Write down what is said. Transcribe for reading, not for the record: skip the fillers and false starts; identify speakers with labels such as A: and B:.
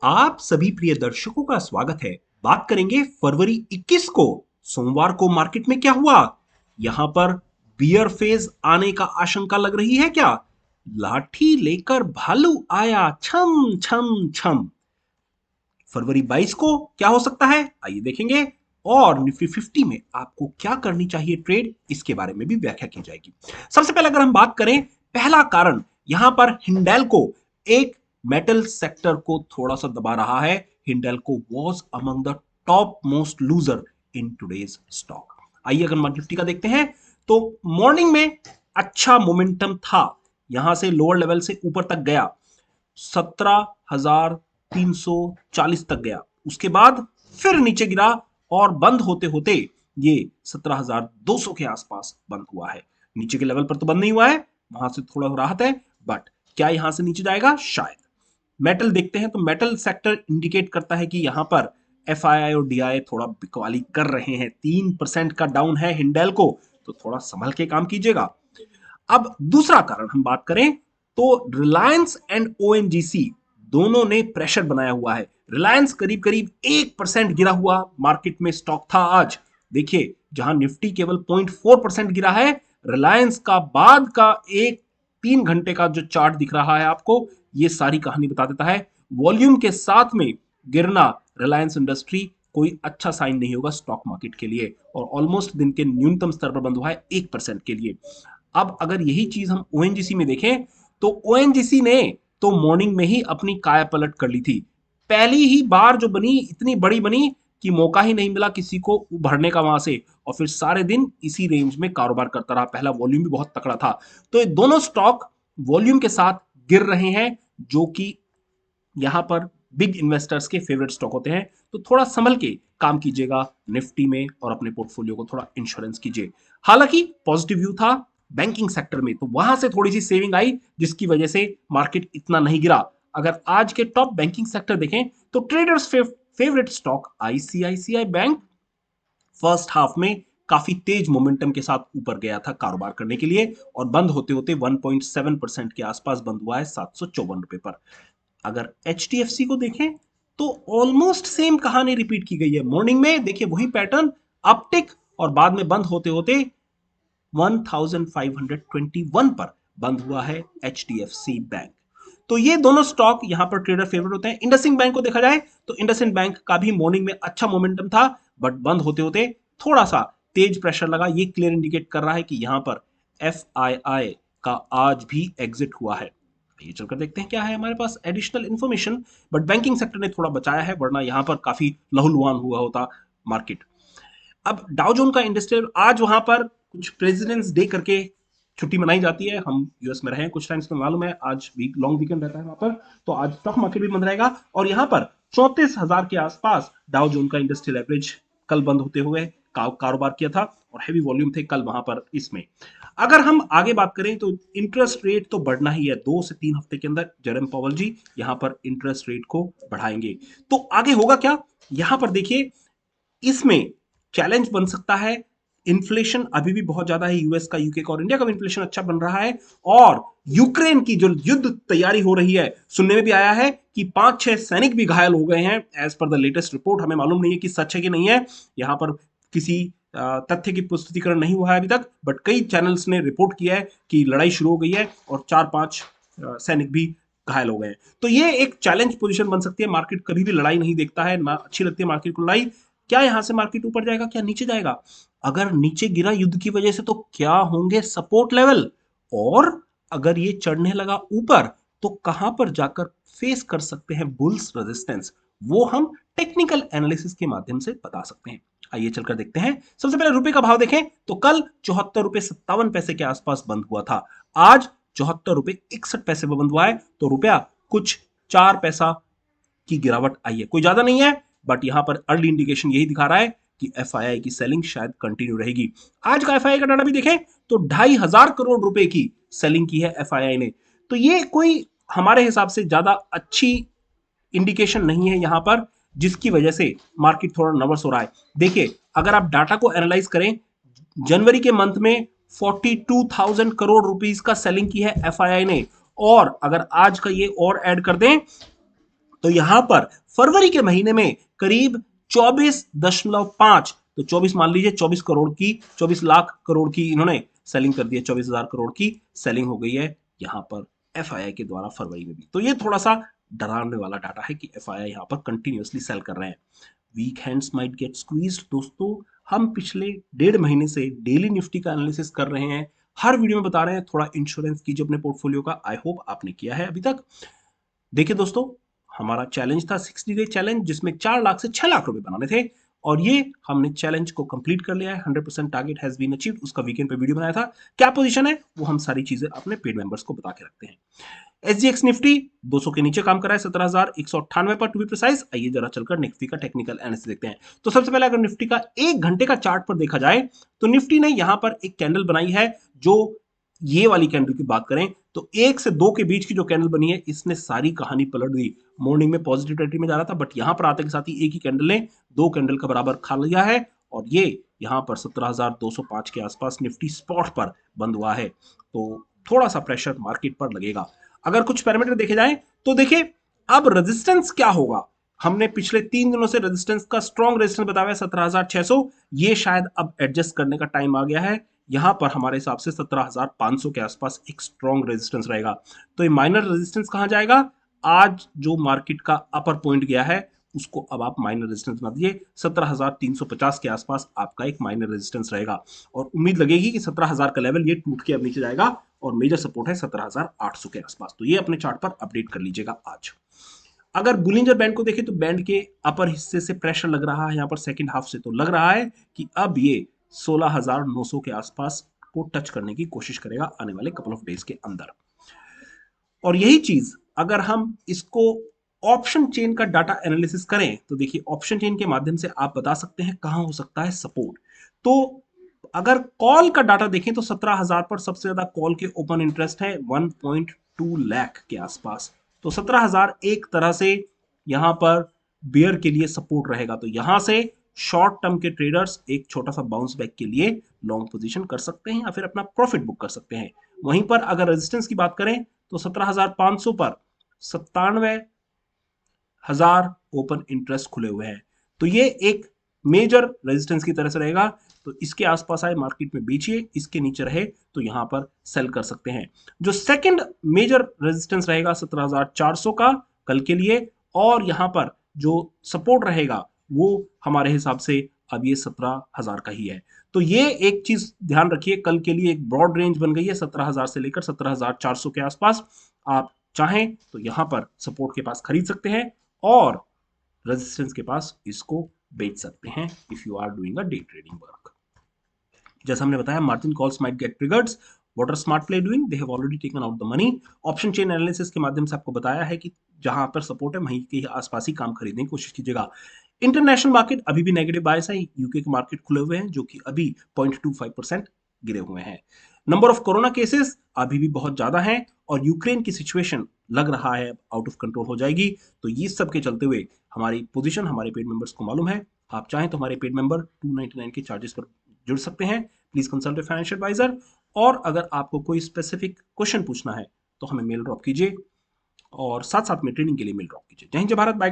A: आप सभी प्रिय दर्शकों का स्वागत है। बात करेंगे फरवरी 21 को सोमवार को मार्केट में क्या हुआ। यहां पर बियर फेज आने का आशंका लग रही है क्या? लाठी लेकर भालू आया छम छम छम। फरवरी 22 को क्या हो सकता है, आइए देखेंगे। और निफ्टी 50 में आपको क्या करनी चाहिए ट्रेड, इसके बारे में भी व्याख्या की जाएगी। सबसे पहले अगर हम बात करें, पहला कारण यहां पर हिंडेल्को एक मेटल सेक्टर को थोड़ा सा दबा रहा है। Hindalco was among the top most loser in today's stock. आइए अगर निफ्टी का देखते हैं तो मॉर्निंग में अच्छा मोमेंटम था, यहां से लोअर लेवल से ऊपर तक गया, 17,340 तक गया। उसके बाद फिर नीचे गिरा और बंद होते होते ये 17,200 के आसपास बंद हुआ है। नीचे के लेवल पर तो बंद नहीं हुआ है, वहां से थोड़ा राहत है, बट क्या यहां से नीचे जाएगा? शायद। मेटल देखते हैं तो मेटल सेक्टर इंडिकेट करता है कि यहां पर एफआईआई और डीआई थोड़ा बिकवाली कर रहे हैं। 3% का डाउन है हिंडेल्को, तो थोड़ा संभल के काम कीजिएगा। अब दूसरा कारण हम बात करें तो रिलायंस एंड ओएनजीसी दोनों ने प्रेशर बनाया हुआ है। रिलायंस करीब करीब 1% गिरा हुआ मार्केट में स्टॉक था आज। देखिए, जहां निफ्टी केवल 0.4% गिरा है, रिलायंस का बाद का एक 3 घंटे का जो चार्ट दिख रहा है आपको, ये सारी कहानी बता देता है। वॉल्यूम के साथ में गिरना रिलायंस इंडस्ट्री कोई अच्छा साइन नहीं होगा स्टॉक मार्केट के लिए, और ऑलमोस्ट दिन के न्यूनतम स्तर पर बंद हुआ है 1% के लिए। अब अगर यही चीज हम ओएनजीसी में देखें तो ओएनजीसी ने तो मॉर्निंग में ही अपनी काया पलट कर ली थी। पहली ही बार जो बनी, इतनी बड़ी बनी कि मौका ही नहीं मिला किसी को उभरने का वहां से, और फिर सारे दिन इसी रेंज में कारोबार करता रहा। पहला वॉल्यूम भी बहुत तकड़ा था। तो ये दोनों स्टॉक वॉल्यूम के साथ गिर रहे हैं, जो कि यहां पर बिग इन्वेस्टर्स के फेवरेट स्टॉक होते हैं। तो थोड़ा संभल के काम कीजिएगा निफ्टी में, और अपने पोर्टफोलियो को थोड़ा इंश्योरेंस कीजिए। हालांकि पॉजिटिव व्यू था बैंकिंग सेक्टर में, तो वहां से थोड़ी सी सेविंग आई, जिसकी वजह से मार्केट इतना नहीं गिरा। अगर आज के टॉप बैंकिंग सेक्टर देखें तो traders favourite stock ICICI bank first half में काफी तेज मोमेंटम के साथ ऊपर गया था कारोबार करने के लिए, और बंद होते होते 1.7% के आसपास बंद हुआ है 754 रुपए पर। अगर एच को देखें तो ऑलमोस्ट सेम कहानी रिपीट की गई है। मॉर्निंग में देखिए वही पैटर्न, अपटिक, और बाद में बंद होते होते 1521 पर बंद हुआ है एचडीएफसी बैंक। तो ये दोनों स्टॉक यहां पर ट्रेडर फेवरेट होते हैं। इंडसइंड बैंक को देखा जाए तो इंडसइंड बैंक का भी मॉर्निंग में अच्छा मोमेंटम था, बट बंद होते होते थोड़ा सा तेज प्रेशर लगा। ये क्लियर इंडिकेट कर रहा है कि यहां पर एफआईआई का आज भी एग्जिट हुआ है। ये चलकर देखते हैं क्या है हमारे पास additional information. But banking sector ने थोड़ा बचाया है, वरना यहां पर काफी लहूलुहान हुआ होता मार्केट। अब डाउ जोन का इंडस्ट्रियल, आज वहां पर कुछ प्रेसिडेंट्स डे करके छुट्टी मनाई जाती है। हम यूएस में रहे कुछ टाइम से, मालूम है आज वीक लॉन्ग वीकेंड रहता है वहां पर, तो आज स्टॉक मार्केट भी बंद रहेगा। और यहां पर 34,000 के आसपास डाउ जोन का इंडस्ट्रियल एवरेज कल बंद होते हुए कारोबार किया था, और हैवी वॉल्यूम थे कल वहां पर। इसमें अगर हम आगे बात करें तो इंटरेस्ट रेट तो बढ़ना ही है। 2 से 3 हफ्ते के अंदर जेरम पॉवेल जी यहां पर इंटरेस्ट रेट को बढ़ाएंगे। तो आगे होगा क्या, यहां पर देखिए, इसमें चैलेंज बन सकता है। इन्फ्लेशन अभी भी बहुत ज्यादा है यूएस का, यूके का और इंडिया का भी इन्फ्लेशन अच्छा बन रहा है। और यूक्रेन की जो युद्ध तैयारी हो रही है, सुनने में भी आया है कि 5-6 सैनिक भी घायल हो गए हैं as per the latest report. हमें मालूम नहीं है कि सच है कि नहीं है, यहां पर किसी तथ्य की पुष्टिकरण नहीं हुआ है अभी तक, बट कई चैनल्स ने रिपोर्ट किया है कि लड़ाई शुरू हो गई है और 4-5 सैनिक भी घायल हो गए। तो ये एक चैलेंज पोजीशन बन सकती है। मार्केट कभी भी लड़ाई नहीं देखता है ना, अच्छी लगती है मार्केट को लड़ाई। क्या यहां से मार्केट ऊपर जाएगा, क्या नीचे जाएगा? अगर नीचे गिरा युद्ध की वजह से तो क्या होंगे सपोर्ट लेवल, और अगर ये चढ़ने लगा ऊपर तो कहां पर जाकर फेस कर सकते हैं बुल्स रेजिस्टेंस, वो हम टेक्निकल एनालिसिस के माध्यम से बता सकते हैं। आइए चलकर देखते हैं। सबसे पहले रुपए का भाव देखें तो कल 74 रुपए 57 पैसे के आसपास बंद हुआ था। आज 74 रुपए 61 पैसे पर बंद हुआ है, तो रुपया कुछ 4 पैसा की गिरावट आई है, कोई ज्यादा नहीं है। बट यहां पर अर्ली इंडिकेशन यही दिखा रहा है कि एफआईआई की सेलिंग शायद कंटिन्यू रहेगी। आज का एफआईआई का डाटा भी देखें तो 2,500 करोड़ रुपए की सेलिंग की है एफआईआई ने। तो ये कोई हमारे हिसाब से ज्यादा अच्छी इंडिकेशन नहीं है यहां पर, जिसकी वजह से मार्केट थोड़ा नर्वस हो रहा है। देखिए, अगर आप डाटा को एनालाइज करें, जनवरी के मंथ में 42,000 करोड़ रुपीस का सेलिंग की है एफआईआई ने, और अगर आज का ये और ऐड कर दें तो यहां पर फरवरी के महीने में करीब 24.5, तो 24 मान लीजिए 24 करोड़ की, 24 लाख करोड़ की इन्होंने सेलिंग कर दी है, 24,000 करोड़ की सेलिंग हो गई है यहां पर एफआईआई के द्वारा फरवरी में भी। तो ये थोड़ा सा डराने वाला डाटा है कि एफआईआई यहां पर कंटिन्यूअसली सेल कर रहे हैं। Weak hands might get squeezed. दोस्तों हम पिछले 1.5 महीने से डेली निफ्टी का एनालिसिस कर रहे हैं, हर वीडियो में बता रहे हैं थोड़ा इंश्योरेंस कीजिए अपने पोर्टफोलियो का। आई होप आपने किया है अभी तक। देखिए दोस्तों, हमारा चैलेंज था 60 डे चैलेंज, जिसमें 4 लाख से 6 लाख रुपए बनाने थे, और ये हमने चैलेंज को कंप्लीट कर लिया है। 100% टारगेट हैज बीन अचीव्ड। उसका वीकेंड पे वीडियो बनाया था। क्या पोजीशन है वो हम सारी चीजें अपने पेड मेंबर्स को बता के रखते हैं। एसजीएक्स निफ्टी 200 के नीचे काम कर रहा है, 17,198 पर टू बी प्रिसाइज। आइए जरा चलकर निफ्टी का टेक्निकल एनालिसिस देखते हैं। तो सबसे पहले अगर निफ्टी का 1 घंटे का चार्ट पर देखा जाए तो निफ्टी ने यहां पर एक कैंडल बनाई है, जो ये वाली कैंडल की बात करें तो 1 से 2 के बीच की जो कैंडल बनी है, इसने सारी कहानी पलट दी। मॉर्निंग में पॉजिटिव टेरिटरी में जा रहा था, बट यहां पर आते के साथ ही एक ही कैंडल ने 2 कैंडल का बराबर खा लिया है, और ये यहां पर 17,205 के आसपास निफ्टी स्पॉट पर बंद हुआ है। तो थोड़ा सा प्रेशर मार्केट पर लगेगा। अगर कुछ पैरामीटर देखे जाएं तो देखिए अब रेजिस्टेंस क्या होगा। हमने पिछले 3 दिनों से रेजिस्टेंस का स्ट्रॉन्ग रेजिस्टेंस बताया है 17,600। ये शायद अब एडजस्ट करने का टाइम आ गया है। यहां पर हमारे हिसाब से 17,500 के आसपास एक स्ट्रॉन्ग रेजिस्टेंस रहेगा। तो ये माइनर रेजिस्टेंस कहां जाएगा? आज जो मार्केट का अपर पॉइंट गया है उसको अब आप माइनर रेजिस्टेंस बना दीजिए। 17,350 के आसपास आपका एक माइनर रेजिस्टेंस रहेगा, और उम्मीद लगेगी कि 17,000 का लेवल ये टूट के अब नीचे जाएगा, और मेजर सपोर्ट है 17,800 के आसपास। तो ये अपने चार्ट पर अपडेट कर लीजिएगा आज। अगर बुलिंजर बैंड को देखें तो बैंड के अपर हिस्से से प्रेशर लग रहा है, यहां पर सेकंड हाफ से तो लग रहा है कि अब ये 16,900 के आसपास को टच करने की कोशिश करेगा आने वाले कपल ऑफ डेज के अंदर। और यही चीज अगर हम इसको ऑप्शन चेन का डाटा एनालिसिस करें तो देखिए ऑप्शन चेन के माध्यम से आप बता सकते हैं कहां हो सकता है सपोर्ट। तो अगर कॉल का डाटा देखें तो 17,000 पर सबसे ज्यादा कॉल के ओपन इंटरेस्ट है, 1.2 लाख के आसपास। तो 17,000 एक तरह से यहां पर बियर के लिए सपोर्ट रहेगा। तो यहां से शॉर्ट टर्म के ट्रेडर्स एक छोटा सा बाउंस बैक के लिए लॉन्ग पोजीशन कर सकते हैं या फिर अपना प्रॉफिट बुक कर सकते हैं। वहीं पर अगर रेजिस्टेंस की बात करें तो 17,500 पर 97,000 ओपन इंटरेस्ट खुले हुए हैं। तो ये एक मेजर रेजिस्टेंस की तरह से रहेगा। तो इसके आसपास आए मार्केट में बेचिए, इसके नीचे रहे तो यहां पर सेल कर सकते हैं। जो सेकंड मेजर रेजिस्टेंस रहेगा 17,400 का कल के लिए, और यहां पर जो सपोर्ट रहेगा वो हमारे हिसाब से अब ये 17,000 का ही है। तो ये एक चीज ध्यान रखिए, कल के लिए एक ब्रॉड रेंज बन गई है 17,000 से लेकर 17,400 के आसपास। आप चाहें तो यहां पर सपोर्ट के पास खरीद सकते हैं और रेजिस्टेंस के पास इसको बेच सकते हैं if you are doing a day trading work. जैसा हमने बताया, margin calls might get triggered. What are smart play doing? They have already taken out the money. Option chain analysis के माध्यम से आपको बताया है कि जहां पर सपोर्ट है वहीं के आसपास ही काम खरीदने की कोशिश कीजिएगा। इंटरनेशनल मार्केट अभी भी नेगेटिव बायस है। यूके के मार्केट खुले हुए हैं जो कि अभी 0.25% गिरे हुए हैं। नंबर ऑफ कोरोना केसेस अभी भी बहुत ज्यादा हैं, और यूक्रेन की सिचुएशन लग रहा है आउट ऑफ कंट्रोल हो जाएगी। तो ये सब के चलते हुए हमारी पोजीशन हमारे पेड मेंबर्स को मालूम है। आप चाहें तो हमारे पेड मेंबर 299 के चार्जेस पर जुड़ सकते हैं। Please consult a financial advisor. और अगर आपको कोई स्पेसिफिक क्वेश्चन पूछना है तो हमें मेल ड्रॉप कीजिए, और साथ साथ में ट्रेनिंग के लिए मेल ड्रॉप कीजिए। जय हिंद, जय भारत, बाय।